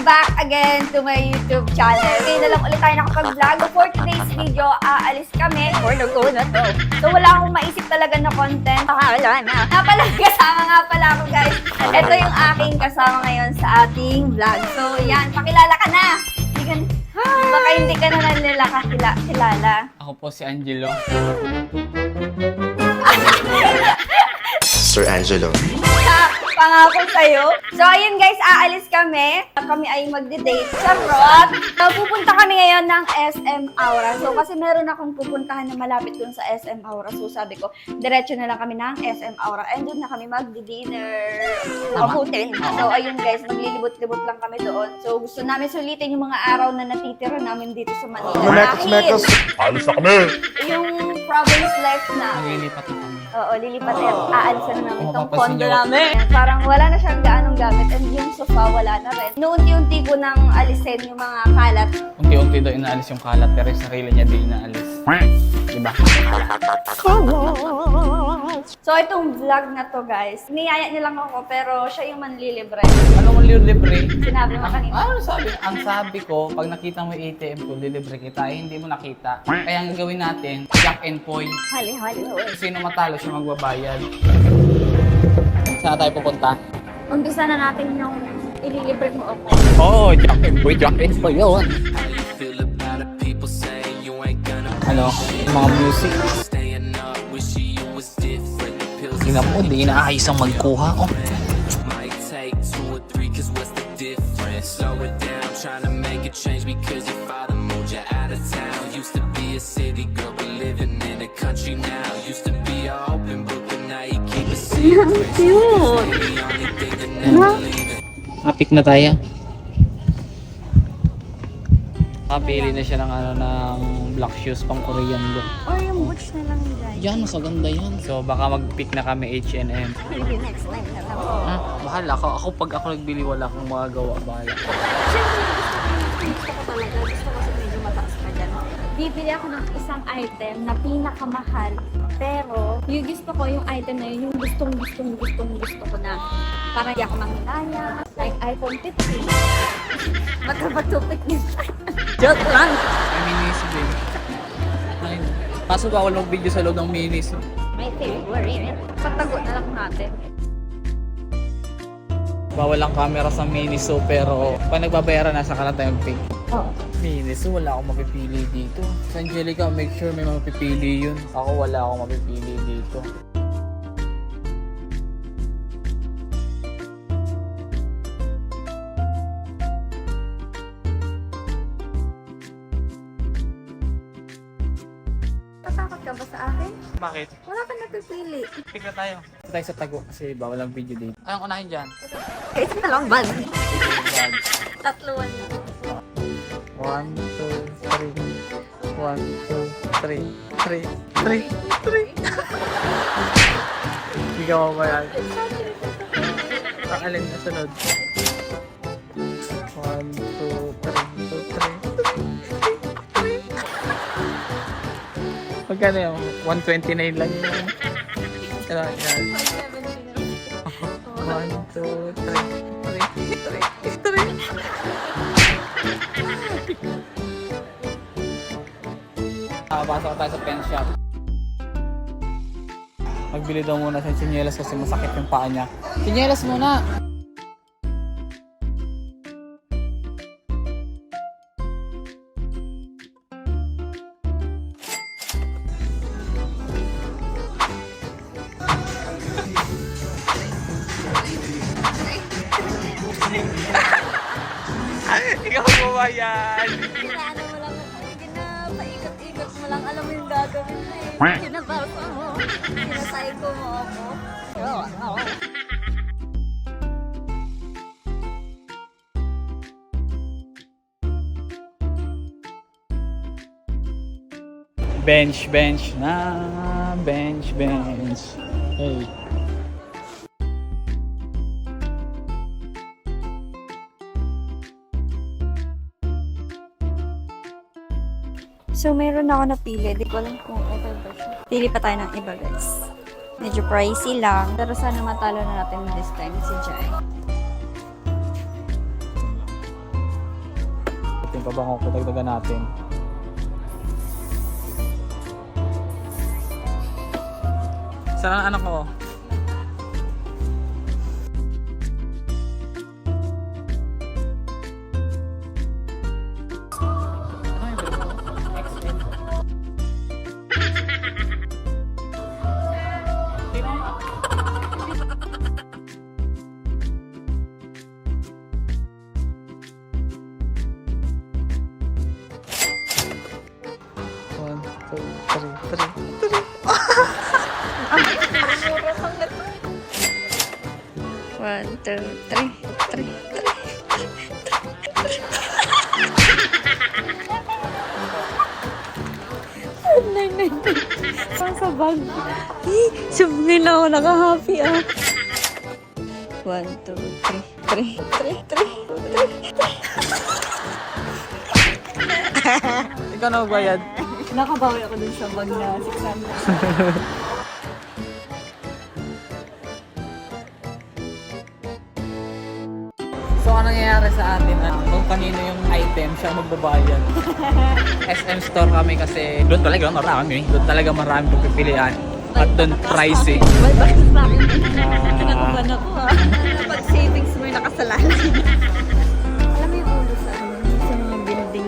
Welcome back again to my YouTube channel. Ngayon na lang ulit tayo nakapag-vlog. For today's video, aalis kami. For the go na to. So wala akong maisip talaga na content. Wala na. Kasama nga pala ako guys. Ito yung aking kasama ngayon sa ating vlog. So yan, pakilala ka na. Baka hindi ka na nila kilala. Ako po si Angelo. Sir Angelo. Pangako sa'yo. So, ayun guys, aalis kami. Kami ay magde-date. Charot! Pupunta kami ngayon ng SM Aura. So, kasi meron akong pupuntahan na malapit dun sa SM Aura. So, sabi ko, diretso na lang kami ng SM Aura. And doon na kami magdi-dinner. Hotel. So, ayun guys, maglilibot-libot lang kami doon. So, gusto namin sulitin yung mga araw na natitira namin dito sa Manila. Mekas. Alis na kami. Yung province life na. Naglilipat na kami. Oo, lilipat yan. Aalisan na namin itong Mapapansin condo niyo. namin. Parang wala na siyang gaanong gamit and yung sofa wala na rin. Noonti-unti ko nang alisin yung mga kalat. Unti-unti daw inaalis yung kalat pero yung sarili niya di inaalis. Diba? So, itong vlog na to guys, niyaya niyo lang ako pero siya yung manlilibre. Ano mong libre? Sinabi mo kanina. Ano sabi? Ang sabi ko, pag nakita mo yung ATM ko, lilibre kita. Eh, hindi mo nakita. Kaya ang gagawin natin, Jack and Poy. Hali. Sino matalo siya magbabayad. Saan tayo pupunta? Umpisa na natin yung ililibre mo ako. Oo, Jack and Poy yun. Ano? Yung mga music. Tingnan mo, di inaayos ang magkuha. Oh. Slow it down, trying to make a change because your father moved you out of town. Used to be a city girl, but living in the country now. Used to be a open book, but now you keep a secret. Cute! The only thing that never leaving. Apik na tayo. Kapili na siya ng ng black shoes pang Korean look. Or yung boots na lang guys. Yan, mas maganda yan. So baka mag-pick na kami H&M. Maybe next time na lang. Bahala ka. Ako pag ako nagbili wala akong magagawa. Bahala. Gusto ko talaga. Gusto ko kasi medyo mataas pa dyan. Bibili ako ng isang item na pinakamahal. Pero, yung gusto ko yung item na yun, yung gusto ko na. Para hindi ako manghinaya. Like iPhone 15. Matapatupit nito. Joke lang! May minis din. Ay, kaso bawal mag-video sa loob ng minis. My favorite. Patago na lang natin. Bawal ang camera sa Miniso pero pag nagbabayaran nasa ka na tayo mag-pick. Oo. Miniso, wala akong mapipili dito. Sa Angelica, make sure may mapipili yun. Ako wala akong mapipili dito. Tatakot ka ba sa akin? Bakit? Wala ka napipili. Pick na tayo. Tayo sa tago kasi bawal ang video dito. Anong unahin dyan? Isa na lang, bal. Tatluan na. 1, 2, 3. 1, 2, 3. 3. Ikaw mo ba yan? Ang alin na sunod? 1, 2, 3. Magkano yun? 129 lang yun. Ano yan? 1, 2, 3. Pasok tayo sa pen shop. Magbili daw muna sa tsinelas kasi masakit yung paa niya. Tsinelas muna! Ikaw mo ba yan? Inaano mo lang, sige na, paikot-ikot mo lang, alam mo yung gagawin mo eh. Kinabasa mo, kinasayko mo ako. Bench na, bench. Hey. So, meron ako napili. Di ko alam kung okay ba siya. Pili pa tayo ng iba, guys. Medyo pricey lang. Pero sana matalo na natin this time si Jai. yung pabango ko, dagdagan natin. Saan ang anak ko? One, two, three, three, three. Pang sa bag. Subngin na ako, naka-happy ah. 1, 2, 3, 3, 3, 3. Ikaw na magbayad? Nakabawi ako dun sa bag na 600. So, ano nangyayari sa atin? Kung kanino yung item, siya magbabayad. SM store kami kasi doon talaga marami. Doon talaga marami pagpipilian. At doon pricey. Well, bakit sa akin? Kinakaban ako ah. Pag savings mo yung nakasalalay. Alam mo yung ulo sa mga building.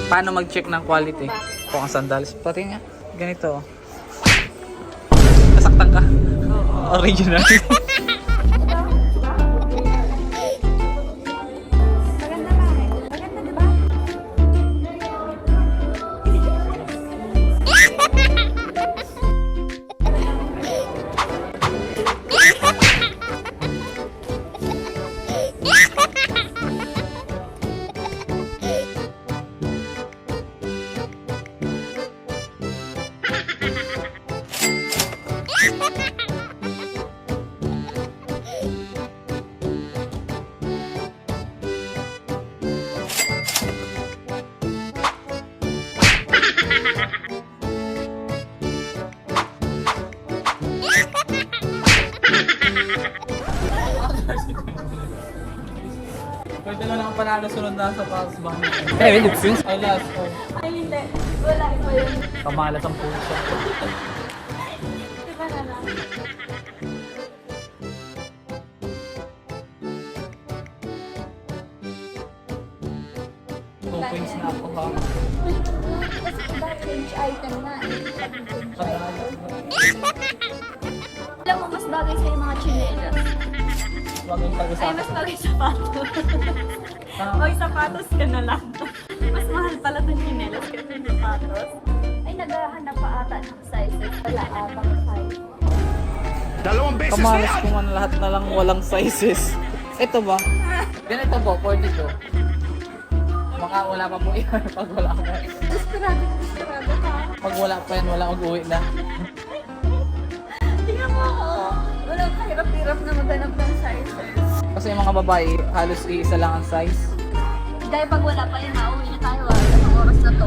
Paano mag-check ng quality? Kung ang sandals, pati nga, ganito. Nasaktan ka? Original. Maganda ba? Maganda diba? Pwede mo lang panalo sunod na sa Pulse Bank. Eh, may lipsins. Ay, last call. Ay, hindi. Wala iba yun. Kamalas ang puso. Diba na lang? Two points na ako ha. Kasi iba change item na. Alam mo, mas bagay sa'yo yung mga chinelas. Huwag yung Ay, pag-usapan. mas bagay sapatos. Ay, sapatos ka na lang. Mas mahal pala itong chinelas kaysa yung sapatos. Ay, naghahanap pa ata ng sizes. Wala atang size. Dalawang beses na Kamalas yan! ko man lahat na lang walang sizes. Ito ba? Ganito po, 42. Baka wala pa po yan pag wala pa. Desperado ka. Pag wala pa yan, wala mag-uwi na. Tingnan mo ako. Walang kahirap-hirap na maghanap ng sizes. Kasi yung mga babae, halos iisa lang ang size. Dahil pag wala pa yun, mauwi na tayo ah. Anong oras na to?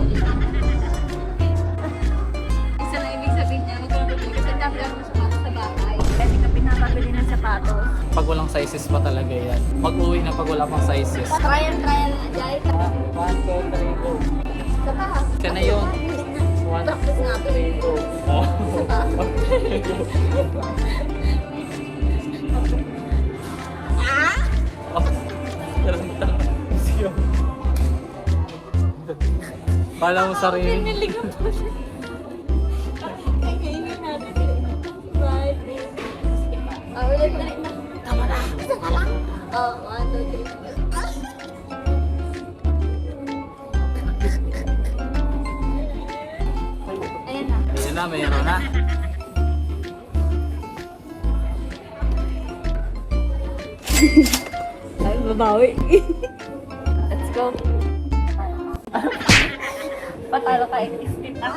Isa na ibig sabihin niya, kasi dami lang mo sa bahay. Kasi ka pinapabili ng sapatos. Pag walang sizes pa talaga yan. Mag-uwi na pag wala pang sizes. Trial, Jai. 1, 2, 3, go. Saka ha. Siya na yun. 1, Practice nga. 3, go. Oh. Pala mo sarili. Niligaw po siya. Kakainin natin. Right. Ulit na. Tama na. Isa ka lang. 1, 2, 3. Ayan na. Ayan na, mayroon na. Ay, babawi. Let's go. Patalo ka, ikis kita.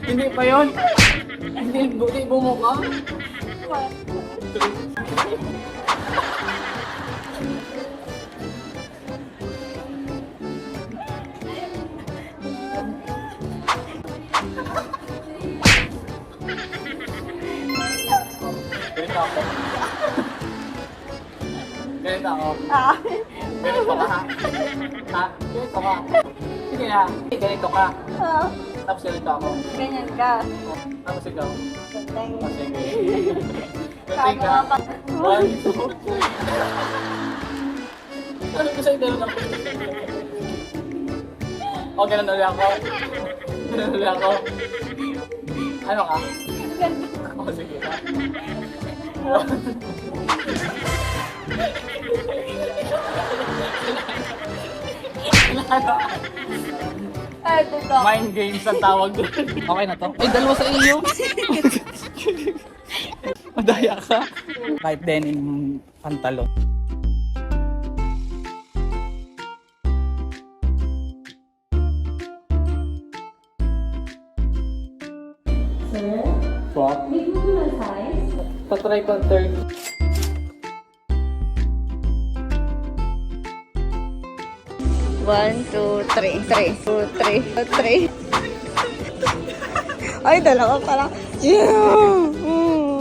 Hindi pa yun. Hindi, buti bumuka. Ganito ako. Ah. Ganito ka ha? Ha? Ganito ka. Sige na. Ganito ka. Ah, Tapos ganito ako. ganyan ka. Tapos ikaw. Gandang. Oh, sige. Ganito Kago ka. ka pa. 1, 2, 3. Ano ko sa'yo dalawa ng O, ganun ulit ako. Ganun ulit ako. Ano ka? O, sige ka. Ay, tuto. Mind games ang tawag doon. Okay na to? Ay, dalawa sa iyo. Madaya ka. Kahit denim pantalon. Sir, What? may Google size? Patry ko ang third. One, two, three. Three. Two, three. Three. Ay, dalawa pa lang. Yeah!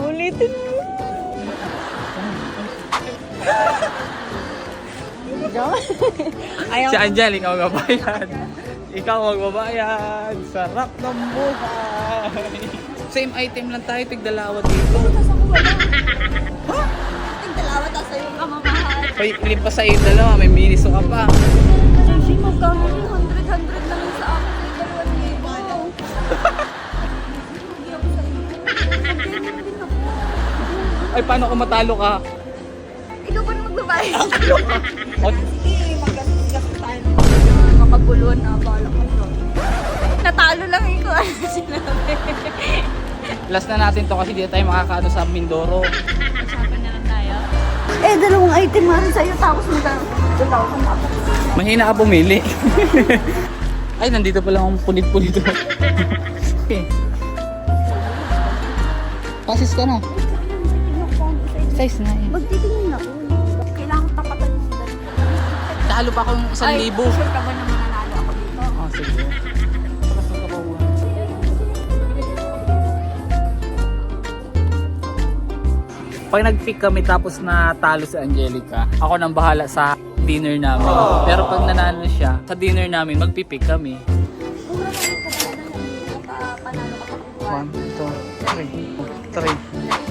Ulitin mo. Ayaw. Si Angel, ikaw magbabayad. Ikaw magbabayad. Sarap ng buhay. Same item lang tayo, tigdalawa dito. Tapos ako wala. Ha? Yung dalawa, tapos sa'yo ka mamahal. Pag pa sa iyo dalawa, may miniso ka pa. Kasi magkano yung 100 na lang sa akin ay 2,000. Hindi ako sa'yo. Ganyan din ako. Ay, paano kung matalo ka? Ikaw pa na magbabayad. O, Sige, maggastos tayo ng makaguluhan na bala ko doon. Natalo lang ikaw. Ano sinabi? last na natin to kasi di tayo makakaano sa Mindoro. Usapan na lang tayo. Eh, dalawang item nga rin sa'yo. Tapos magkano? 2,000 ako. Mahina ka pumili. Ay, nandito pala akong punit-punit. Okay. Pasis ka na. Size na eh. Magtitingin ako. Kailangan ko tapatan yung dalawa. Talo pa akong 1,000. Ay, sure ka ba na mananalo ako dito? Oh, sige. Tapos nagkabawa. Pag nag-pick kami tapos na talo si Angelica, ako nang bahala sa dinner namin. Pero pag nanalo siya, sa dinner namin, magpipick kami. Kung nanalo ka ba na panalo ka pa 1, 2, 3. 3.